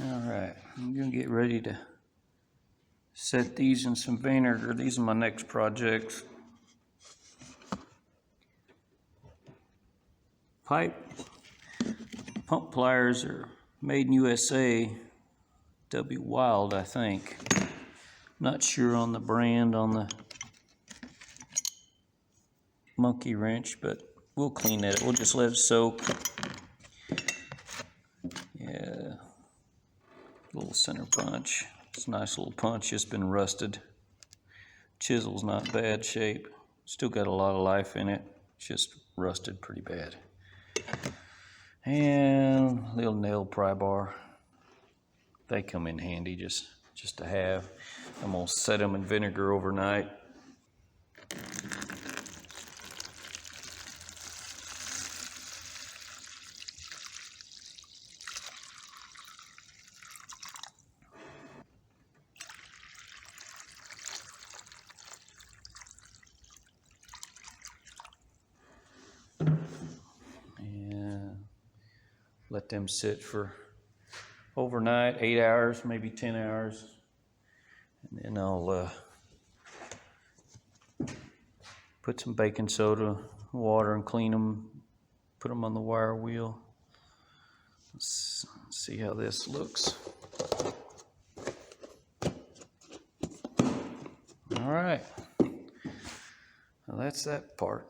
All right, I'm gonna get ready to set these in some vinegar. These are my next projects. Pipe pump pliers are made in USA. W Wild, I think. Not sure on the brand on the monkey wrench, but we'll clean that. We'll just let it soak. Yeah, little center punch. It's a nice little punch, just been rusted. Chisel's not bad shape. Still got a lot of life in it. It's just rusted pretty bad. And little nail pry bar. They come in handy just to have. I'm gonna set them in vinegar overnight. And let them sit for overnight, 8 hours, maybe 10 hours. And then I'll put some baking soda, water, and clean them, put them on the wire wheel. Let's see how this looks. All right, well, that's that part.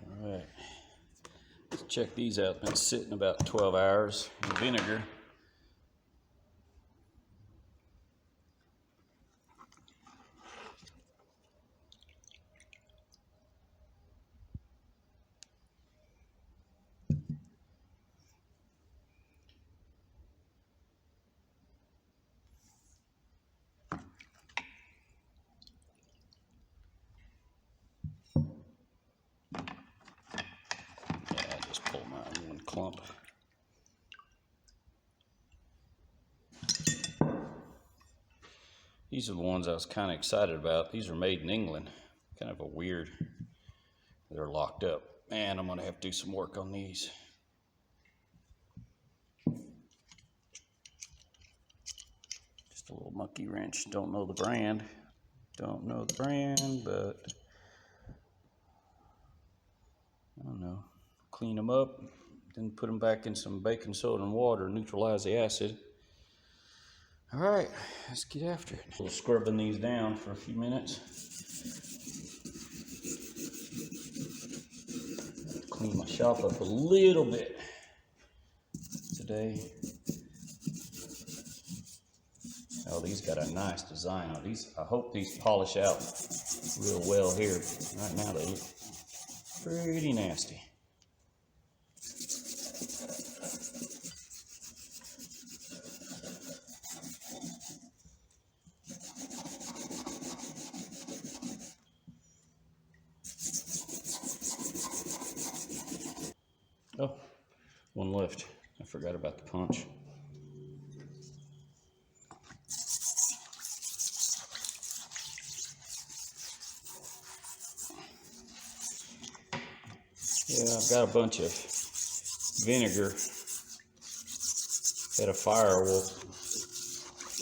All right, let's check these out. Been sitting about 12 hours in vinegar. Clump. These are the ones I was kind of excited about. These are made in England. Kind of a weird, they're locked up. Man, I'm gonna have to do some work on these. Just a little monkey wrench. Don't know the brand. Don't know the brand, but I don't know. Clean them up, then put them back in some baking soda and water, neutralize the acid. All right, let's get after it. We'll scrubbing these down for a few minutes. Clean my shop up a little bit today. Oh, these got a nice design on these. I hope these polish out real well here. Right now they look pretty nasty. Oh, one left. I forgot about the punch. Yeah, I've got a bunch of vinegar. Had a fire a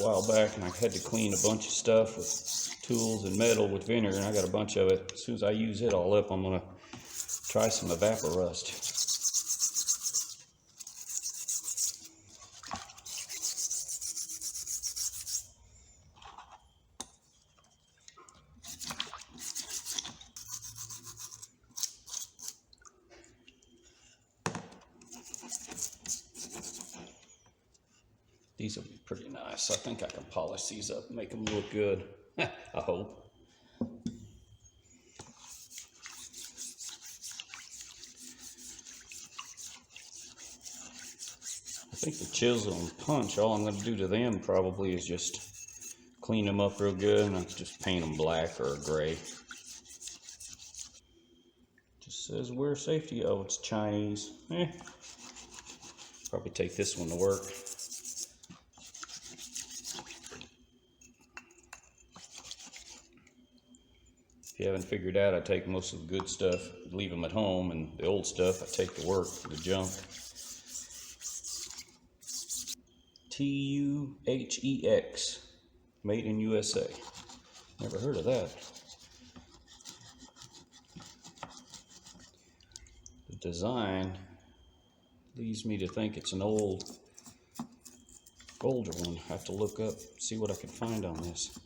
while back, and I had to clean a bunch of stuff with tools and metal with vinegar, and I got a bunch of it. As soon as I use it all up, I'm gonna try some evaporust. These will be pretty nice. I think I can polish these up and make them look good. I hope. I think the chisel and punch, all I'm going to do to them probably is just clean them up real good, and I just paint them black or gray. Just says wear safety. Oh, it's Chinese. Probably take this one to work. If you haven't figured out, I take most of the good stuff, leave them at home, and the old stuff I take to work, the junk. TUHEX, made in USA. Never heard of that. The design leads me to think it's an older one. I have to look up, see what I can find on this.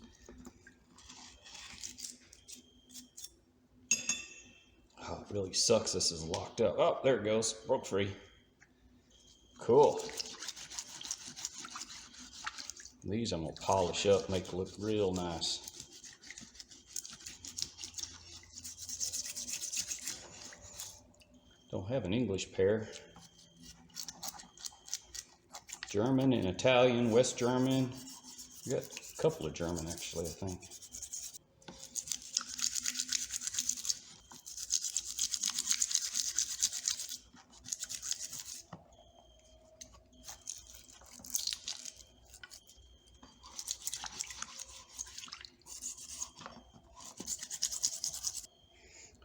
Oh, it really sucks this is locked up. Oh, there it goes, broke free. Cool. These I'm gonna polish up, make it look real nice. Don't have an English pair. German and Italian, West German. We got a couple of German actually, I think.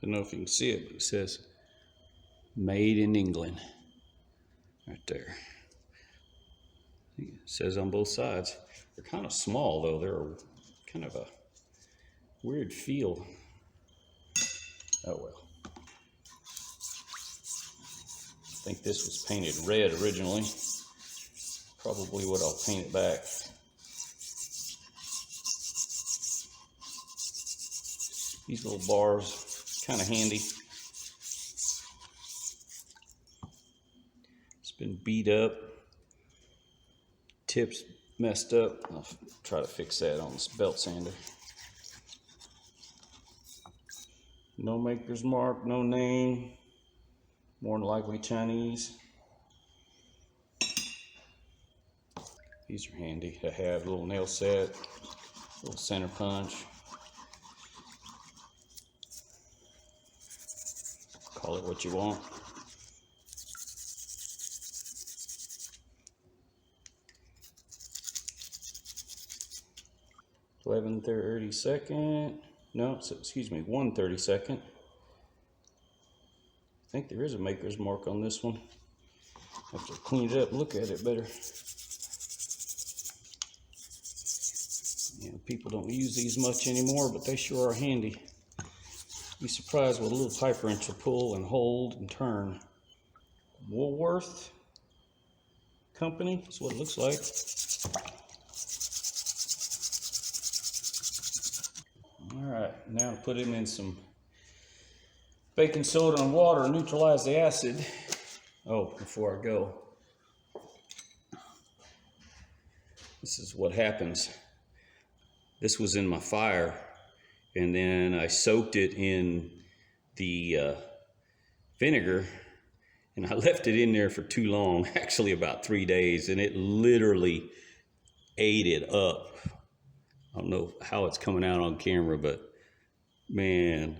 I don't know if you can see it, but it says made in England right there. It says on both sides. They're kind of small though. They're kind of a weird feel. Oh well. I think this was painted red originally. Probably what I'll paint it back. These little bars, kind of handy. It's been beat up. Tips messed up. I'll try to fix that on this belt sander. No maker's mark, no name. More than likely Chinese. These are handy to have. A little nail set, little center punch. Call it what you want. $11.32. No, so, excuse me, $1.32. I think there is a maker's mark on this one. I have to clean it up, look at it better. You know, people don't use these much anymore, but they sure are handy. Be surprised what a little pipe wrench will pull and hold and turn. Woolworth Company is what it looks like. All right, now to put him in some baking soda and water and neutralize the acid. Oh, before I go, this is what happens. This was in my fire, and then I soaked it in the vinegar, and I left it in there for too long, actually about 3 days, and it literally ate it up. I don't know how it's coming out on camera, but man,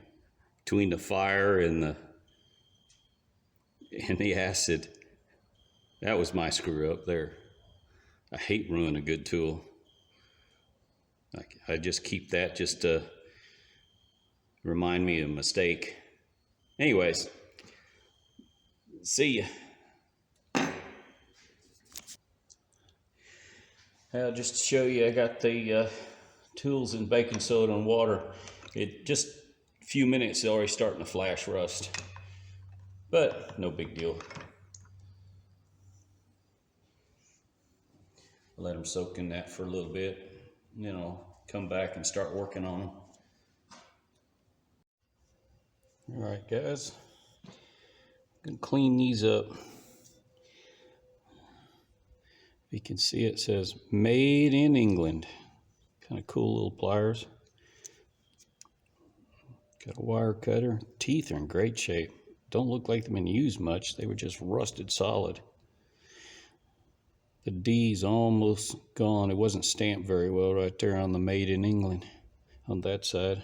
between the fire and the acid, that was my screw up there. I hate ruining a good tool. I just keep that just to remind me of a mistake. Anyways, see ya. Just to show you, I got the tools in baking soda and water. It just a few minutes, it's already starting to flash rust, but no big deal. Let them soak in that for a little bit, and then I'll come back and start working on them. All right, guys, I'm gonna clean these up. You can see it says made in England. Kind of cool little pliers. Got a wire cutter. Teeth are in great shape. Don't look like they've been used much. They were just rusted solid. The D's almost gone. It wasn't stamped very well right there on the made in England on that side.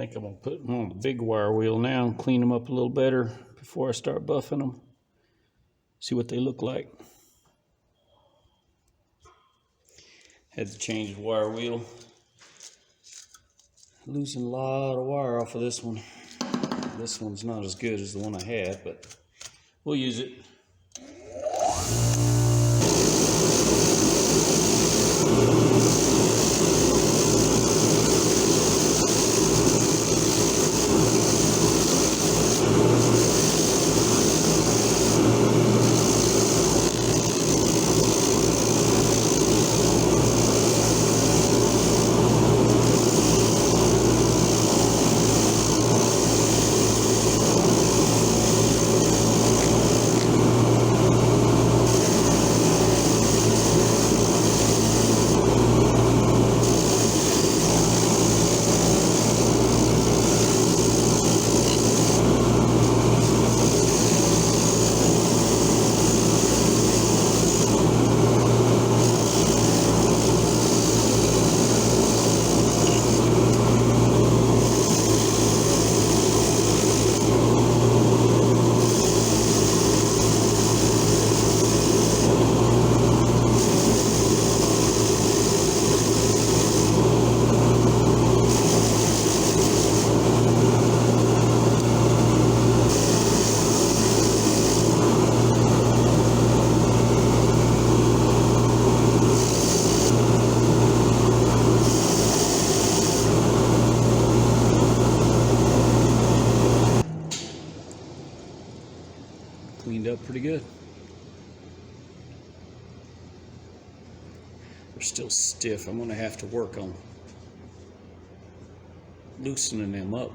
think I'm gonna put them on the big wire wheel now and clean them up a little better before I start buffing them. See what they look like. Had to change the wire wheel. Losing a lot of wire off of this one. This one's not as good as the one I had, but we'll use it. Cleaned up pretty good. They're still stiff. I'm gonna have to work on loosening them up.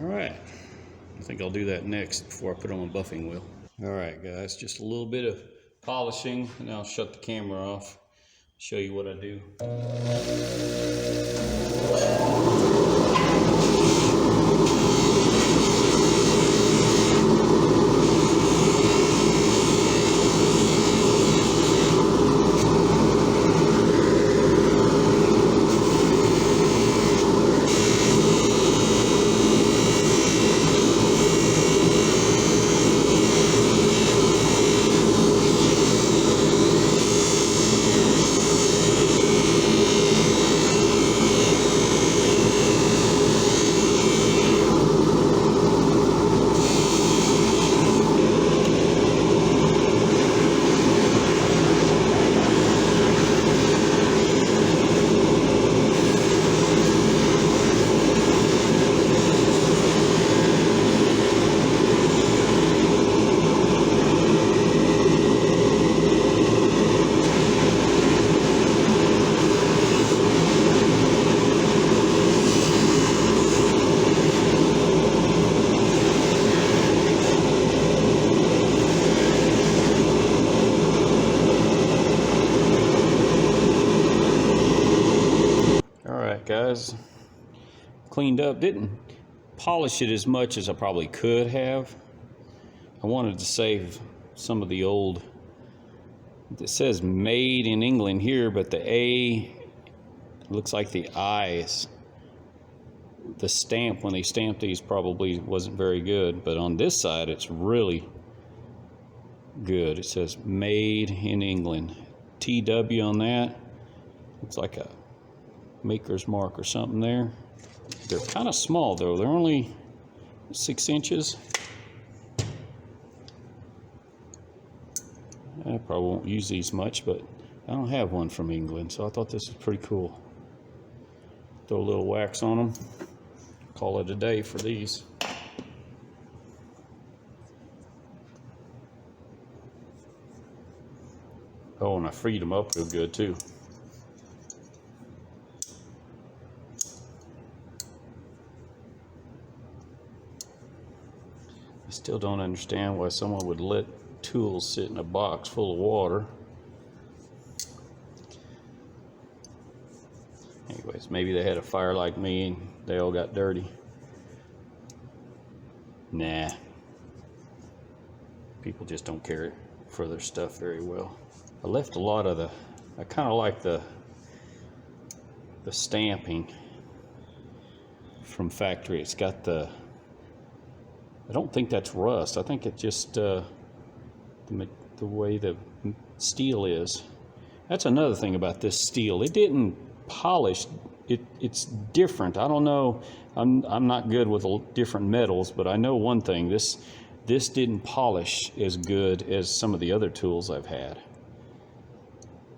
All right, I think I'll do that next before I put on a buffing wheel. All right, guys, just a little bit of polishing, and I'll shut the camera off, show you what I do. Guys, cleaned up. Didn't polish it as much as I probably could have. I wanted to save some of the old, it says made in England here, but the A looks like the I's. The stamp, when they stamped these, probably wasn't very good, but on this side it's really good. It says made in England. TW on that. Looks like a maker's mark or something there. They're kind of small though. They're only 6 inches. I probably won't use these much, but I don't have one from England, so I thought this was pretty cool. Throw a little wax on them. Call it a day for these. Oh, and I freed them up real good too. I still don't understand why someone would let tools sit in a box full of water. Anyways, maybe they had a fire like me and they all got dirty. Nah. People just don't care for their stuff very well. I left a lot of I kind of like the stamping. from factory. It's got the, I don't think that's rust. I think it just the way the steel is. That's another thing about this steel. It didn't polish. It's different. I don't know. I'm not good with different metals, but I know one thing. This didn't polish as good as some of the other tools I've had.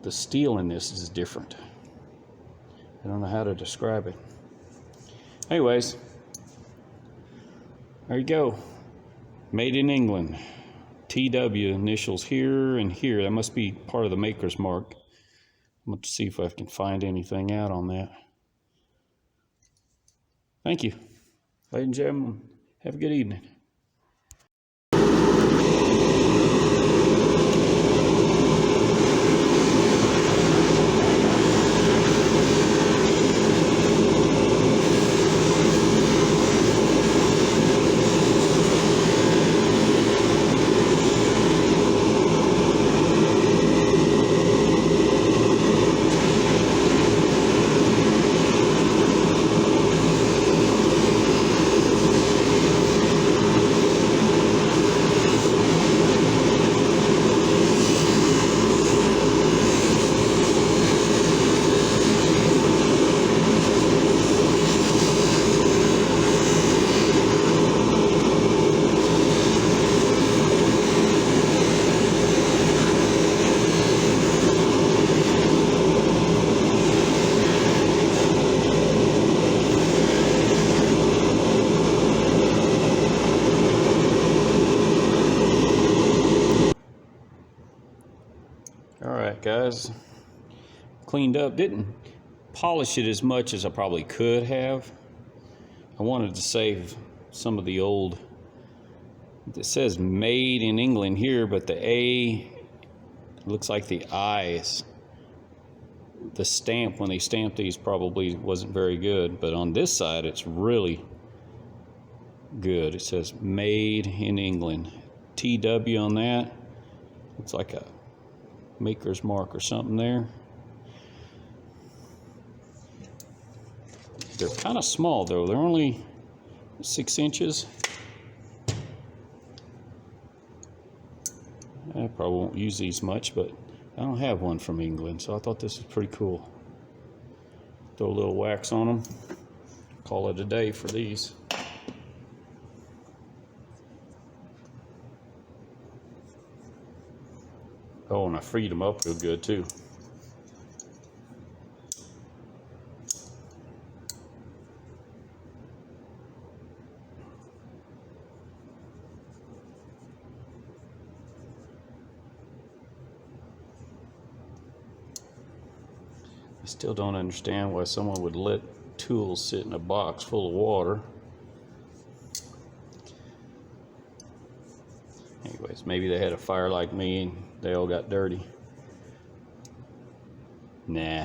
The steel in this is different. I don't know how to describe it. Anyways, there you go. Made in England. TW initials here and here. That must be part of the maker's mark. I'm going to see if I can find anything out on that. Thank you. Ladies and gentlemen, have a good evening. All right, guys, cleaned up. Didn't polish it as much as I probably could have. I wanted to save some of the old, it says made in England here, but the A looks like the I's. The stamp, when they stamped these, probably wasn't very good, but on this side it's really good. It says made in England. TW on that. Looks like a maker's mark or something there. They're kind of small though. They're only 6 inches. I probably won't use these much, but I don't have one from England, so I thought this was pretty cool. Throw a little wax on them. Call it a day for these. Oh, and I freed them up real good too. I still don't understand why someone would let tools sit in a box full of water. Anyways, maybe they had a fire like me and they all got dirty. Nah.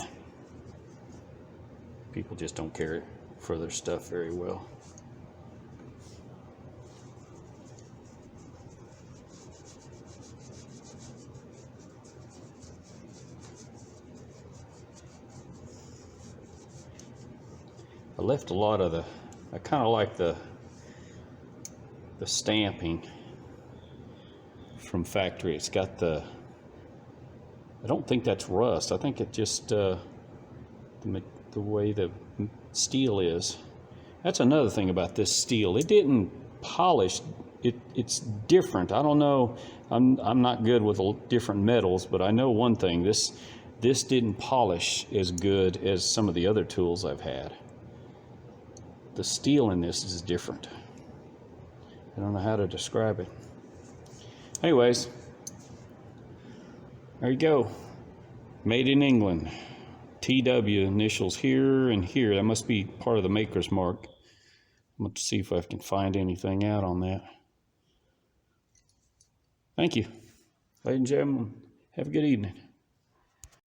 People just don't care for their stuff very well. I left a lot of the, I kind of like the stamping from factory. It's got the, I don't think that's rust. I think it just the way the steel is. That's another thing about this steel. It didn't polish. It's different. I don't know. I'm not good with different metals, but I know one thing. This didn't polish as good as some of the other tools I've had. The steel in this is different. I don't know how to describe it. Anyways, there you go. Made in England. TW initials here and here. That must be part of the maker's mark. I'm going to see if I can find anything out on that. Thank you. Ladies and gentlemen, have a good evening.